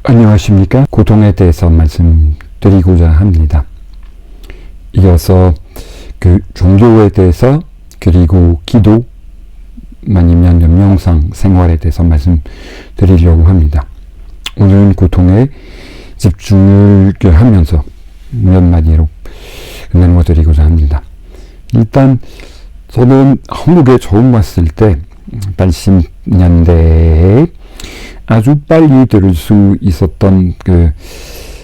안녕하십니까? 고통에 대해서 말씀드리고자 합니다. 이어서 종교에 대해서 그리고 기도 아니면 명상 생활에 대해서 말씀드리려고 합니다. 오늘은 고통에 집중을 하면서 몇 마디로 나눠드리고자 합니다. 일단 저는 한국에 처음 왔을 때 80년대에 아주 빨리 들을 수 있었던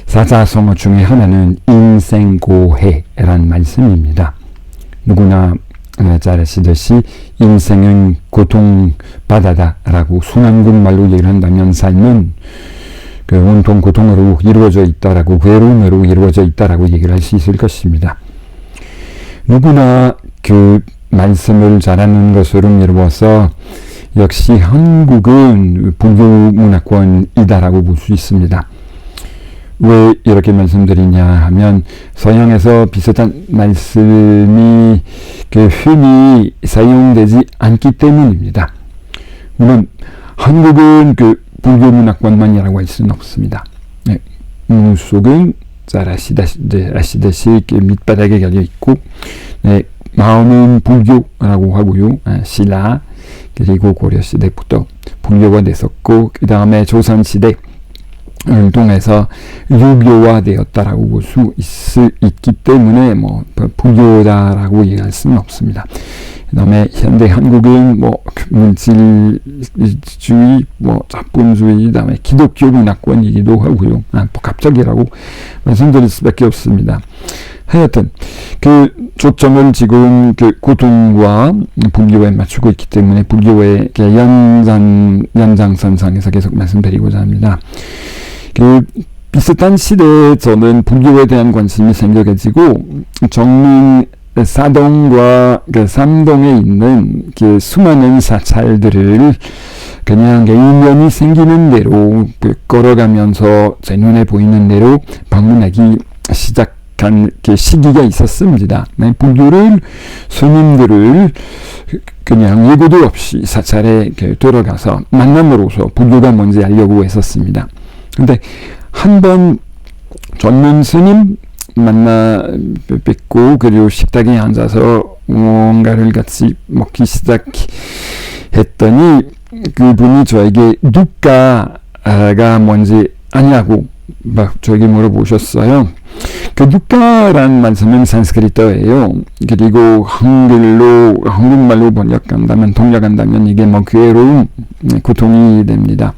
사자성어 중에 하나는 인생고해라는 말씀입니다. 누구나 잘 아시듯이 인생은 고통바다다라고 순한국말로 얘기를 한다면 삶은 온통 고통으로 이루어져 있다라고, 괴로움으로 이루어져 있다라고 얘기를 할 수 있을 것입니다. 누구나 그 말씀을 잘하는 것으로 미루어서 역시 한국은 불교 문화권이다라고 볼 수 있습니다. 왜 이렇게 말씀드리냐 하면 서양에서 비슷한 말씀이 흔히 사용되지 않기 때문입니다. 물론 한국은 불교 문화권만이라고 할 수는 없습니다. 네, 속은 잘 아시다시피 밑바닥에 걸려 있고, 네, 마음은 불교라고 하고요. 신라 그리고 고려시대부터 불교가 됐었고, 그 다음에 조선시대를 통해서 유교화되었다라고 볼 수 있기 때문에 불교다라고 얘기할 수는 없습니다. 그 다음에 현대 한국은 물질주의, 자본주의, 그 다음에 기독교 문화권이기도 하고요. 복합적이라고 말씀드릴 수밖에 없습니다. 하여튼 초점을 지금 고통과 불교에 맞추고 있기 때문에 불교의 연장선상에서 계속 말씀드리고자 합니다. 비슷한 시대에 저는 불교에 대한 관심이 생겨가지고 정릉 사동과 삼동에 있는 수많은 사찰들을 그냥 인연이 생기는 대로 걸어가면서 제 눈에 보이는 대로 방문하기 시작한 시기가 있었습니다. 불교를 스님들을 그냥 예고도 없이 사찰에 들어가서 만남으로써 불교가 뭔지 알려고 했었습니다. 근데 한번 전문 스님 만나 뵙고 그리고 식탁에 앉아서 뭔가를 같이 먹기 시작했더니 그분이 저에게 두kkha가 뭔지 아냐고 저에게 물어보셨어요. 두kkha라는 말씀은 산스크리트어예요. 그리고 한국말로 통역한다면 이게 괴로움, 고통이 됩니다.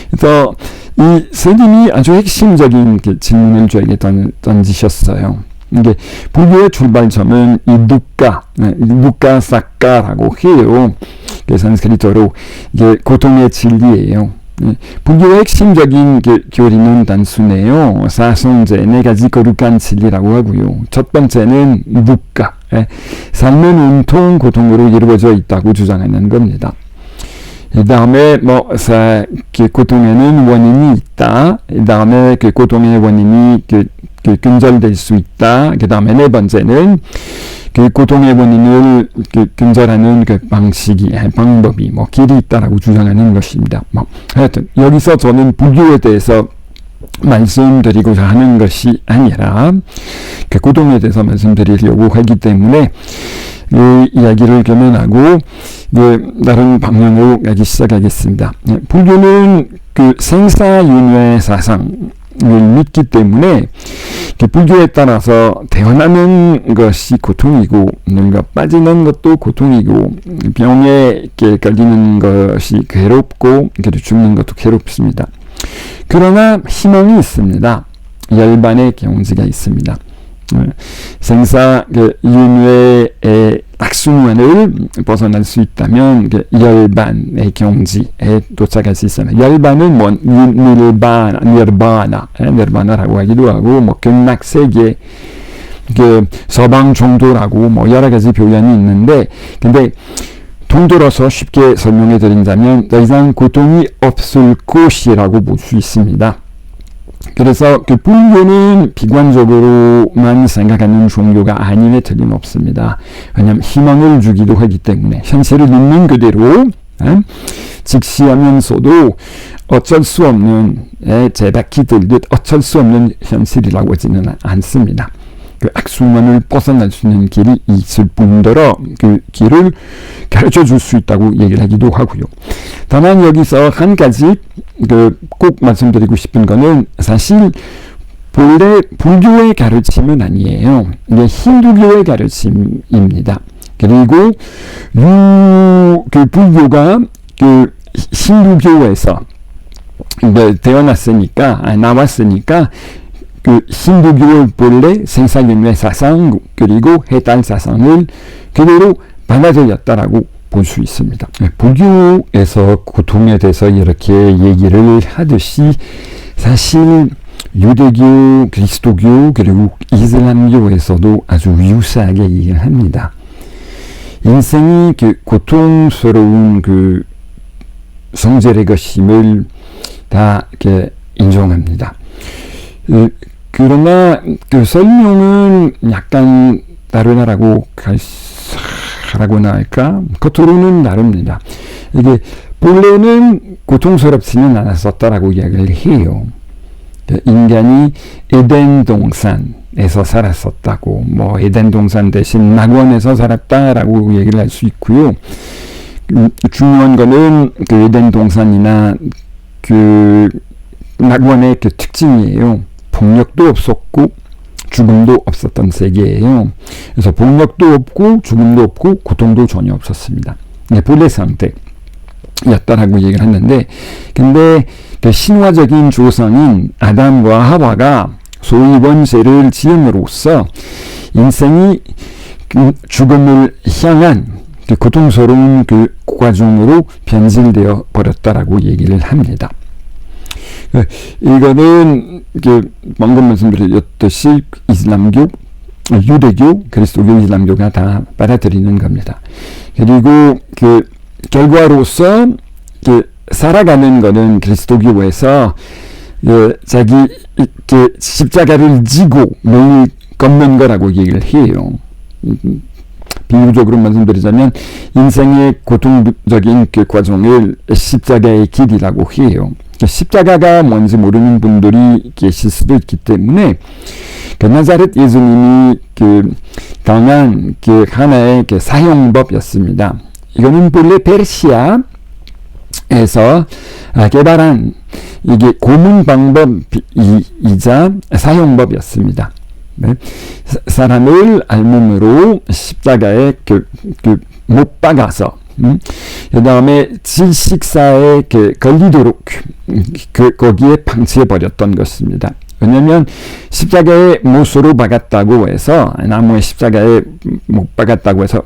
그래서 이 스님이 아주 핵심적인 질문을 저에게 던지셨어요. 이게 불교의 출발점은 이 dukkha-sakka라고 해요. 산스크리트어로 이게 고통의 진리예요. 불교의 핵심적인 교리는 단순해요. 사손제, 네 가지 거룩한 진리라고 하고요. 첫 번째는 dukkha, 삶은 온통 고통으로 이루어져 있다고 주장하는 겁니다. 그 다음에 고통에는 원인이 있다. 그 다음에 고통의 원인이 근절될 수 있다. 그 다음에 네 번째는 고통의 원인을 근절하는 방법이 길이 있다라고 주장하는 것입니다. 하여튼 여기서 저는 불교에 대해서 말씀드리고자 하는 것이 아니라 고통에 대해서 말씀드리려고 하기 때문에 이야기를 겸연하고 다른 방향으로 가기 시작하겠습니다. 불교는 생사윤회 사상을 믿기 때문에 불교에 따라서 태어나는 것이 고통이고 뭔가 빠지는 것도 고통이고 병에 걸리는 것이 괴롭고 죽는 것도 괴롭습니다. 그러나 희망이 있습니다. 열반의 경지가 있습니다. 생사윤회의 악순환을 벗어날 수 있다면 열반의 경지에 도착할 수 있습니다. 열반은 니르바나라고 하기도 하고 극락세계, 서방종도라고 여러 가지 표현이 있는데, 근데 통틀어서 쉽게 설명해 드린다면 더 이상 고통이 없을 곳이라고 볼 수 있습니다. 그래서 불교는 비관적으로만 생각하는 종교가 아님에 틀림없습니다. 왜냐하면 희망을 주기도 하기 때문에 현실을 있는 그대로 직시하면서도 어쩔 수 없는 제바퀴 들듯 어쩔 수 없는 현실이라고 하지는 않습니다. 그 악순환을 벗어날 수 있는 길이 있을 뿐더러 그 길을 가르쳐 줄 수 있다고 얘기를 하기도 하고요. 다만 여기서 한 가지 꼭 말씀드리고 싶은 거는 사실 본래 불교의 가르침은 아니에요. 이게 힌두교의 가르침입니다. 그리고 그 불교가 그 힌두교에서 나왔으니까 그 힌두교의 본래 생사윤회 사상 그리고 해탈 사상을 그대로 받아들였다라고 볼 수 있습니다. 불교에서 고통에 대해서 이렇게 얘기를 하듯이 사실 유대교, 그리스도교 그리고 이슬람교에서도 아주 유사하게 얘기를 합니다. 인생이 그 고통스러운 그 성질의 것임을 다 이렇게 인정합니다. 그러나 그 설명은 약간 다르다라고 하라고나 할까? 겉으로는 다릅니다. 이게 본래는 고통스럽지는 않았었다라고 이야기를 해요. 인간이 에덴 동산에서 살았었다고, 뭐 에덴 동산 대신 낙원에서 살았다라고 얘기를 할 수 있고요. 중요한 거는 그 에덴 동산이나 그 낙원의 그 특징이에요. 폭력도 없었고 죽음도 없었던 세계예요. 그래서 폭력도 없고 죽음도 없고 고통도 전혀 없었습니다. 본래 상태였다라고 얘기를 했는데, 근데 그 신화적인 조상인 아담과 하와가 소위 원죄를 지음으로써 인생이 그 죽음을 향한 그 고통스러운 그 과정으로 변질되어 버렸다라고 얘기를 합니다. 이거는 방금 말씀드렸듯이 이슬람교, 유대교, 그리스도교, 이슬람교가 다 받아들이는 겁니다. 그리고 그 결과로서 살아가는 거는 그리스도교에서 자기 십자가를 지고 매일 걷는 거라고 얘기를 해요. 비유적으로 말씀드리자면 인생의 고통적인 그 과정을 십자가의 길이라고 해요. 십자가가 뭔지 모르는 분들이 계실 수도 있기 때문에 나자렛 예수님이 당한 하나의 사형법이었습니다. 이거는 본래 페르시아에서 개발한 이게 고문 방법이자 사형법이었습니다. 네. 사람을 알몸으로 십자가에 못 박아서 그 다음에 질식사에 걸리도록 거기에 방치해 버렸던 것입니다. 왜냐하면 십자가에 못으로 박았다고 해서, 나무에 십자가에 못 박았다고 해서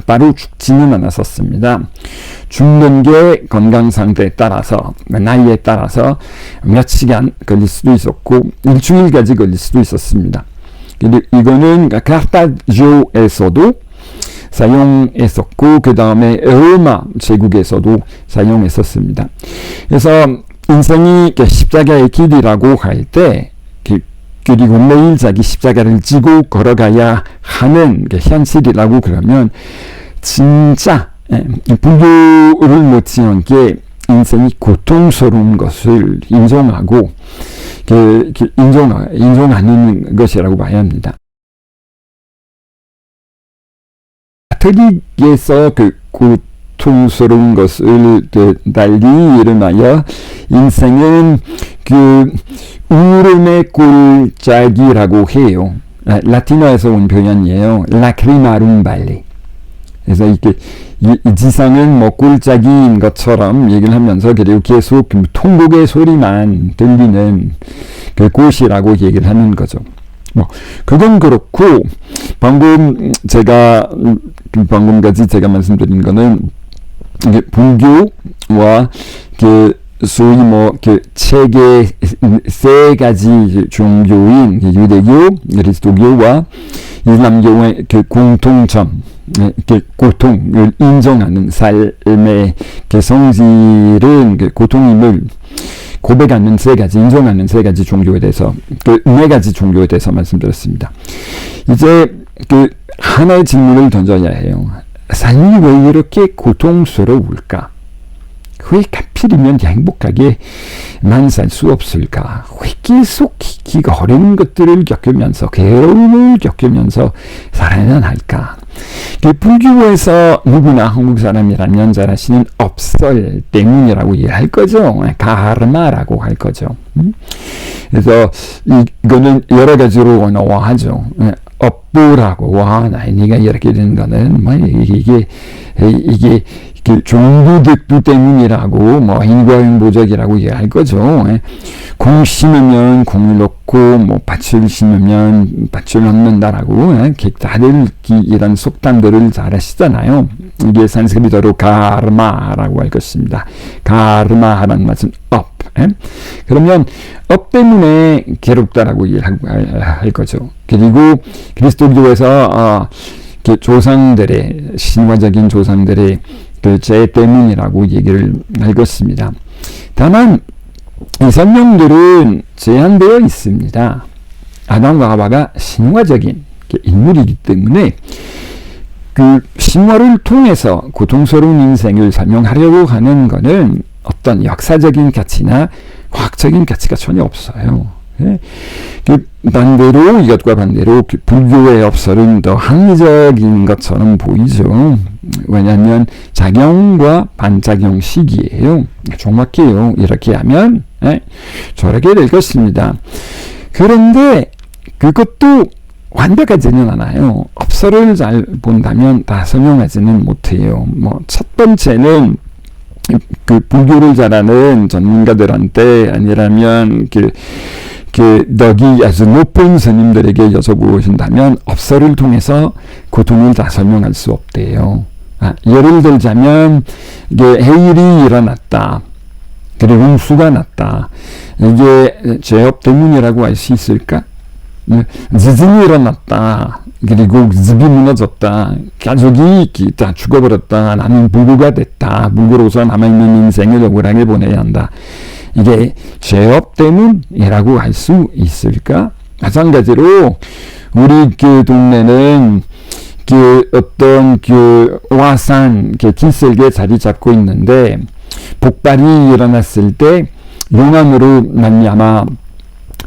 바로 죽지는 않았었습니다. 죽는 게 건강 상태에 따라서, 나이에 따라서 몇 시간 걸릴 수도 있었고 일주일까지 걸릴 수도 있었습니다. 근데 이거는 카르타조에서도 사용했었고 그 다음에 로마 제국에서도 사용했었습니다. 그래서 인생이 십자가의 길이라고 할 때 그리고 매일 자기 십자가를 지고 걸어가야 하는 현실이라고 그러면 진짜 불교를 못지않게 인생이 고통스러운 것을 인정하고 인정하는 것이라고 봐야 합니다. 가톨릭에서 고통스러운 것을 달리 일어나여 인생은 울음의 꿀짝이라고 해요. 라틴어에서 온 표현이에요. 라크리마룸 발레. 그래서 이 지상은 뭐 꿀짝이인 것처럼 얘기를 하면서 그리고 계속 통곡의 소리만 들리는 곳이라고 얘기를 하는 거죠. 그건 그렇고, 방금까지 제가 말씀드린 거는, 불교와 소위 세계 세 가지 종교인 유대교, 그리스도교와 이슬람교의 공통점, 고통을 인정하는 삶의 성질은 고통임을 고백하는 인정하는 세 가지 종교에 대해서, 네 가지 종교에 대해서 말씀드렸습니다. 이제 하나의 질문을 던져야 해요. 삶이 왜 이렇게 고통스러울까? 왜 하필이면 행복하게만 살 수 없을까? 왜 계속 기가 어려운 것들을 겪으면서 괴로움을 겪으면서 살아야 할까? 불교에서 누구나 한국 사람이라면 잘 아시는 업설 때문이라고 이해할 거죠. 가르마라고 할 거죠. 그래서 이거는 여러 가지로 언어화하죠. 업보라고 와 네가 이렇게 된 거는 뭐 이게 종부득도 때문이라고 뭐 인과응보적이라고 이해할 거죠. 공 심으면 공을 넣고 뭐 밭을 심으면 밭을 얻는다라고 다들 이런 속담들을 잘 아시잖아요. 이게 산스크리트어로 가르마라고 할 것입니다. 가르마라는 말은 업. 그러면 업 때문에 괴롭다라고 이해할 거죠. 그리고 그리스도교에서 조상들의 신화적인 조상들의 죄 때문이라고 얘기를 할 것입니다. 다만 이 설명들은 제한되어 있습니다. 아담과 하와가 신화적인 인물이기 때문에 신화를 통해서 고통스러운 인생을 설명하려고 하는 것은 어떤 역사적인 가치나 과학적인 가치가 전혀 없어요. 반대로 이것과 반대로 불교의 업설은 더 합리적인 것처럼 보이죠. 왜냐하면 작용과 반작용식이에요. 정확해요. 이렇게 하면 저렇게 될 것입니다. 그런데 그것도 완벽하지는 않아요. 업설을 잘 본다면 다 설명하지는 못해요. 첫 번째는 불교를 잘하는 전문가들한테 아니라면 덕이 아주 높은 스님들에게 여쭤보신다면 업설을 통해서 고통을 다 설명할 수 없대요. 예를 들자면 해일이 일어났다. 그리고 홍수가 났다. 이게 죄업 때문이라고 할 수 있을까? 지진이 일어났다. 그리고 집이 무너졌다. 가족이 다 죽어버렸다. 나는 불구가 됐다. 불구로서 남아있는 인생을 억울하게 보내야 한다. 이게 죄업 때문이라고 할 수 있을까? 마찬가지로 우리 동네는 어떤 와산 길슬기에 자리 잡고 있는데 폭발이 일어났을 때 용암으로 말미암아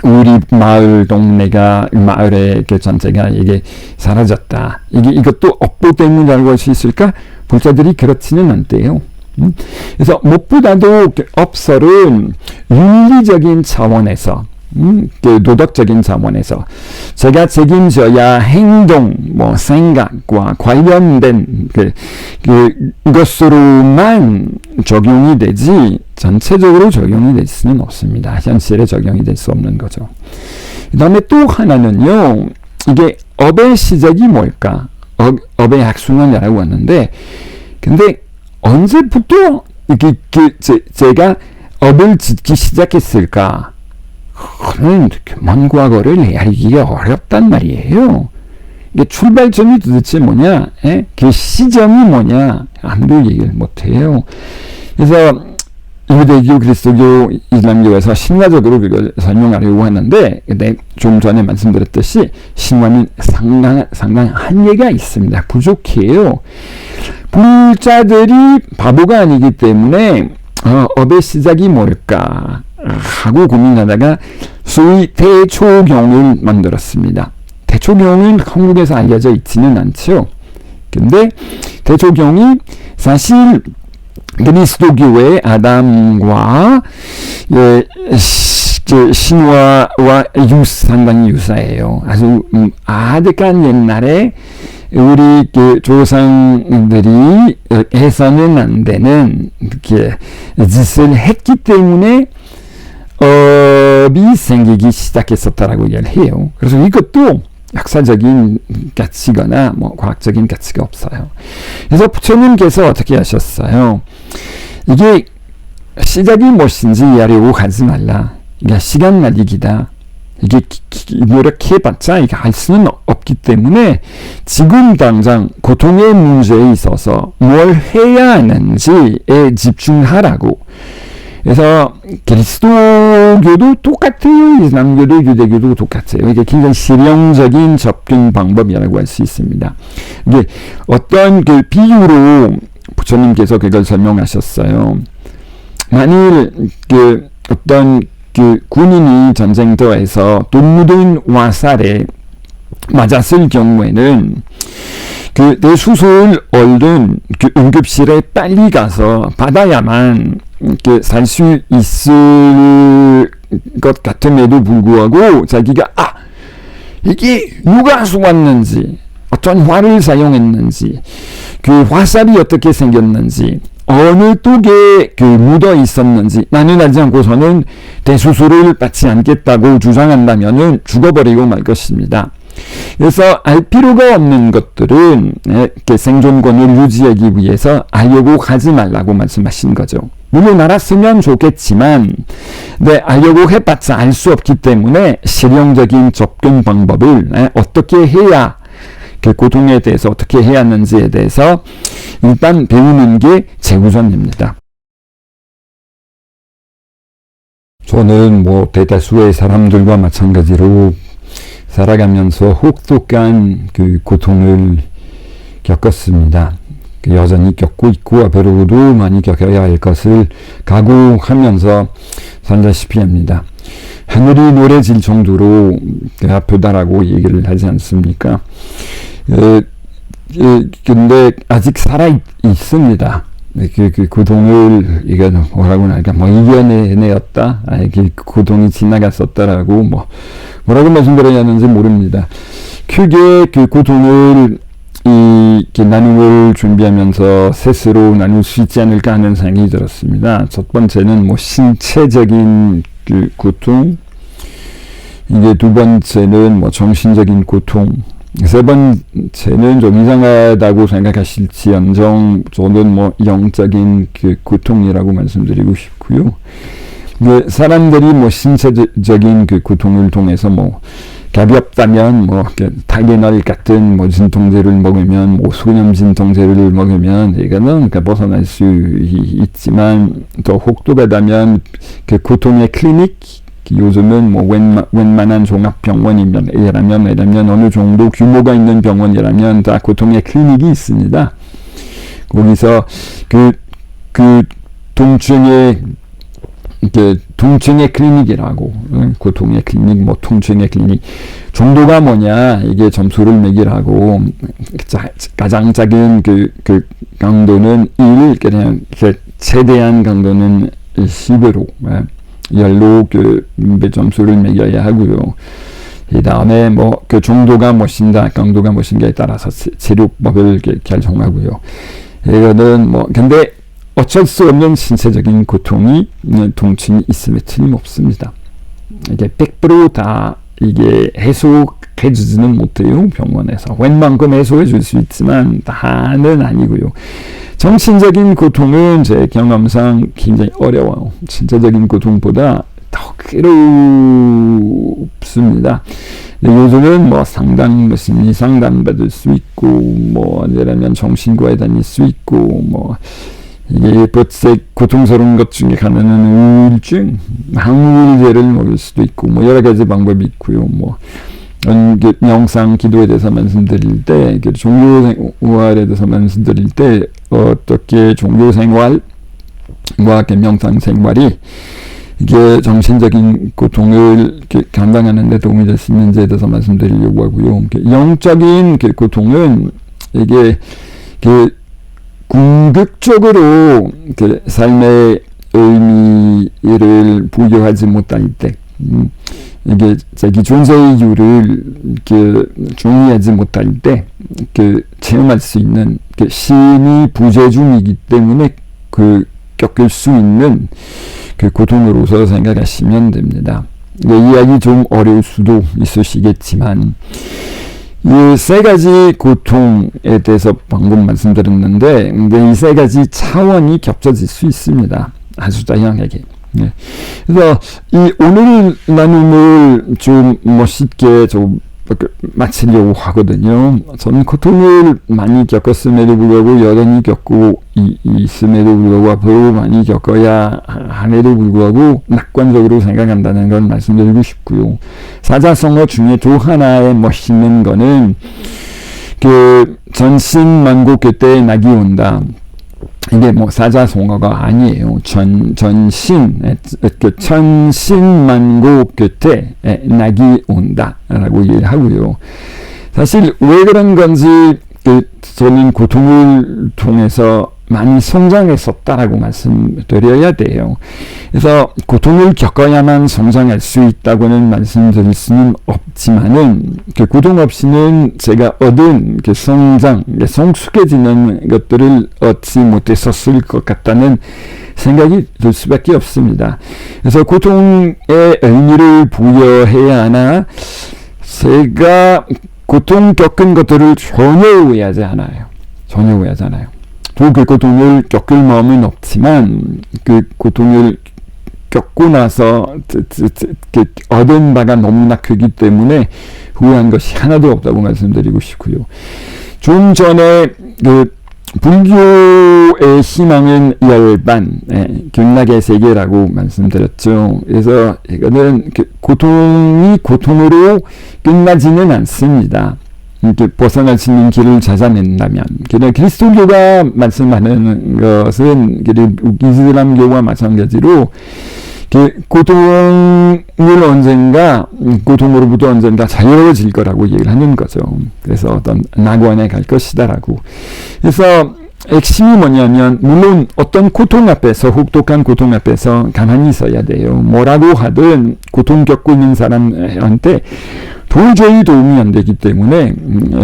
우리 마을 동네가 마을의 전체가 이게 사라졌다. 이것도 업보 때문이라고 할 수 있을까? 불자들이 그렇지는 않대요. 그래서 무엇보다도 업설은 윤리적인 차원에서 도덕적인 차원에서 제가 책임져야 행동, 생각과 관련된 것으로만 적용이 되지 전체적으로 적용이 될 수는 없습니다. 현실에 적용이 될 수 없는 거죠. 그 다음에 또 하나는요, 이게 업의 시작이 뭘까? 업의 학순환이라고 하는데, 근데 언제부터 제가 업을 짓기 시작했을까? 그는 먼 과거를 알기가 어렵단 말이에요. 이게 출발점이 도대체 뭐냐? 그 시점이 뭐냐? 아무도 얘기를 못해요. 그래서 유대교, 그리스도교, 이슬람교에서 신화적으로 그걸 설명하려고 하는데, 근데 좀 전에 말씀드렸듯이 신화는 상당한 한계가 있습니다. 부족해요. 불자들이 바보가 아니기 때문에 업의 시작이 뭘까 하고 고민하다가 소위 대초경을 만들었습니다. 대초경은 한국에서 알려져 있지는 않죠. 근데 대초경이 사실 그리스도교의 아담과 신화와 상당히 유사해요. 아주 아득한 옛날에 우리 조상들이 해서는 안 되는 짓을 했기 때문에 업이 생기기 시작했었다라고 이야기를 해요. 그래서 이것도 역사적인 가치거나 과학적인 가치가 없어요. 그래서 부처님께서 어떻게 하셨어요? 이게 시작이 무엇인지 이해하려고 하지 말라. 이게 시간 날리기다. 이게 노력해봤자 이게 할 수는 없기 때문에 지금 당장 고통의 문제에 있어서 뭘 해야 하는지에 집중하라고. 그래서 그리스도교도 똑같아요. 이슬람교도 유대교도 똑같아요. 이게 굉장히 실용적인 접근 방법이라고 할 수 있습니다. 이게 어떤 비유로 부처님께서 그걸 설명하셨어요. 만일 어떤 군인이 전쟁터에서 또 묻은 화살에 맞았을 경우에는 뇌수술 얼른 응급실에 빨리 가서 받아야만 살 수 있을 것 같음에도 불구하고 자기가 이게 누가 쏘았는지, 어떤 활을 사용했는지, 화살이 어떻게 생겼는지, 어느 쪽에 묻어 있었는지 나는 알지 않고서는 대수술을 받지 않겠다고 주장한다면은 죽어버리고 말 것입니다. 그래서 알 필요가 없는 것들은 생존권을 유지하기 위해서 알려고 하지 말라고 말씀하신 거죠. 물론 알았으면 좋겠지만 알려고 해봤자 알 수 없기 때문에 실용적인 접근 방법을 어떻게 해야 고통에 대해서 어떻게 해야 하는지에 대해서 일단 배우는 게 최우선입니다. 저는 대다수의 사람들과 마찬가지로 살아가면서 혹독한 고통을 겪었습니다. 여전히 겪고 있고 앞으로도 많이 겪어야 할 것을 각오하면서 살다시피 합니다. 하늘이 노래질 정도로 아프다라고 얘기를 하지 않습니까? 근데 아직 살아 있습니다. 고통을 뭐라고 할까, 이겨내었다, 고통이 지나갔었다라고 뭐라고 말씀드려야 하는지 모릅니다. 크게 고통을 나눔을 준비하면서 셋으로 나눌 수 있지 않을까 하는 생각이 들었습니다. 첫 번째는 신체적인 고통, 이게 두 번째는 정신적인 고통, 세 번째는 좀 이상하다고 생각하실지언정 저는 영적인 고통이라고 말씀드리고 싶고요. 사람들이 신체적인 고통을 통해서 가볍다면 타게널 같은 진통제를 먹으면 소염 진통제를 먹으면 이거는 벗어날 수 있지만 더 혹독하다면 고통의 클리닉, 요즘은 웬만한 종합병원이라면 어느 정도 규모가 있는 병원이라면 다 고통의 클리닉이 있습니다. 거기서 통증의 클리닉이라고, 고통의 클리닉, 통증의 클리닉. 정도가 뭐냐, 이게 점수를 매기라고, 가장 작은 강도는 1, 그냥 최대한 강도는 10으로, 10로 점수를 매겨야 하고요. 이 다음에 정도가 무엇인가, 강도가 무엇인가에 따라서 치료법을 결정하고요. 이거는 근데 어쩔 수 없는 신체적인 고통이, 통증이 있음에 틀림없습니다. 이게 100% 다 이게 해소해주지는 못해요, 병원에서. 웬만큼 해소해 줄 수 있지만 다는 아니고요. 정신적인 고통은 제 경험상 굉장히 어려워요. 신체적인 고통보다 더 괴롭습니다. 요즘은 심리 상담 받을 수 있고, 아니라면 정신과에 다닐 수 있고, 이게 고통스러운 것 중에 하나는 우울증, 항우울제를 먹을 수도 있고, 여러 가지 방법이 있고요. 명상, 기도에 대해서 말씀드릴 때, 종교생활에 대해서 말씀드릴 때, 어떻게 종교생활과 명상 생활이 이게 정신적인 고통을 감당하는 데 도움이 될 수 있는지에 대해서 말씀드리려고 하고요. 영적인 고통은 이게 궁극적으로 삶의 의미를 부여하지 못할 때, 이게 자기 존재의 이유를 정의하지 못할 때 체험할 수 있는 신이 부재 중이기 때문에 겪을 수 있는 고통으로서 생각하시면 됩니다. 이야기 좀 어려울 수도 있으시겠지만 이 세 가지 고통에 대해서 방금 말씀드렸는데 이 세 가지 차원이 겹쳐질 수 있습니다. 아주 다양하게. 그래서 이 오늘 나눔을 좀 멋있게 좀 마치려고 하거든요. 저는 고통을 많이 겪었음에도 불구하고 여전히 겪고 있음에도 불구하고 앞으로 많이 겪어야 함에도 불구하고 낙관적으로 생각한다는 걸 말씀드리고 싶고요. 사자성어 중에 또 하나의 멋있는 거는 전신만고 그때에 낙이 온다. 이게 뭐 사자성어가 아니에요. 천신만고 끝에 낙이 온다라고 얘기하고요. 사실 왜 그런 건지 저는 고통을 통해서 많이 성장했었다라고 말씀드려야 돼요. 그래서 고통을 겪어야만 성장할 수 있다고는 말씀드릴 수는 없지만은 그 고통 없이는 제가 얻은 그 성장, 성숙해지는 것들을 얻지 못했었을 것 같다는 생각이 들 수밖에 없습니다. 그래서 고통에 의미를 부여해야 하나, 제가 고통 겪은 것들을 전혀 후회하지 않아요. 전혀 후회하지 않아요. 또 그 고통을 겪을 마음은 없지만 그 고통을 겪고 나서 얻은 바가 너무나 크기 때문에 후회한 것이 하나도 없다고 말씀드리고 싶고요. 좀 전에 그 불교의 희망은 열반, 균락의 세계라고 말씀드렸죠. 그래서 이거는 고통이 고통으로 끝나지는 않습니다. 벗어날 수 있는 길을 찾아낸다면. 그리스도교가 말씀하는 것은 이슬람교와 마찬가지로 고통으로부터 언젠가 자유로워질 거라고 얘기를 하는 거죠. 그래서 어떤 낙원에 갈 것이다라고. 그래서 핵심이 뭐냐면, 물론 어떤 고통 앞에서, 혹독한 고통 앞에서 가만히 있어야 돼요. 뭐라고 하든 고통 겪고 있는 사람한테 도저히 도움이 안 되기 때문에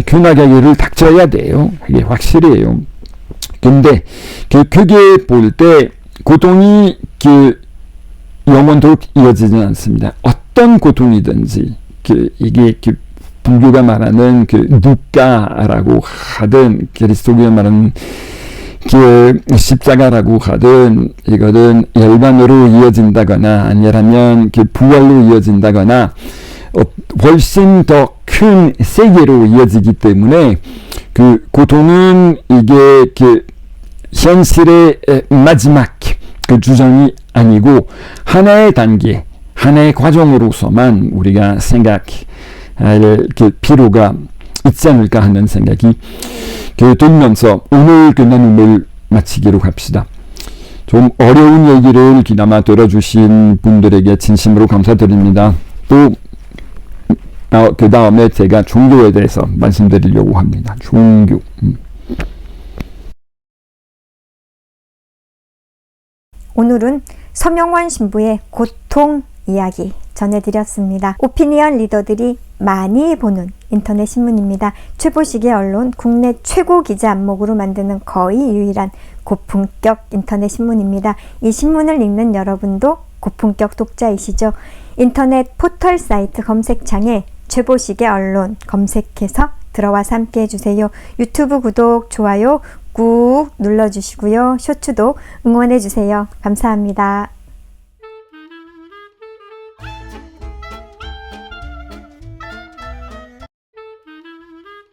균락의 길을 닥쳐야 돼요. 그게 확실해요. 근데 그게 볼 때 고통이 영원토록 이어지지는 않습니다. 어떤 고통이든지 이게 불교가 말하는 누가라고 하든 그리스도교가 말하는 십자가라고 하든 이거는 열반으로 이어진다거나 아니라면 부활로 이어진다거나 훨씬 더 큰 세계로 이어지기 때문에 고통은 이게 현실의 마지막 주장이 아니고 하나의 단계, 하나의 과정으로서만 우리가 생각할 필요가 있지 않을까 하는 생각이 들면서 오늘 나눔을 마치기로 합시다. 좀 어려운 얘기를 귀담아 들어주신 분들에게 진심으로 감사드립니다. 또 그 다음에 제가 종교에 대해서 말씀드리려고 합니다. 종교. 오늘은 서명원 신부의 고통 이야기 전해드렸습니다. 오피니언 리더들이 많이 보는 인터넷 신문입니다. 최보식의 언론 국내 최고 기자 안목으로 만드는 거의 유일한 고품격 인터넷 신문입니다. 이 신문을 읽는 여러분도 고품격 독자이시죠? 인터넷 포털 사이트 검색창에 최보식의 언론 검색해서 들어와서 함께 해주세요. 유튜브 구독, 좋아요 꾹 눌러주시고요. 쇼츠도 응원해주세요. 감사합니다.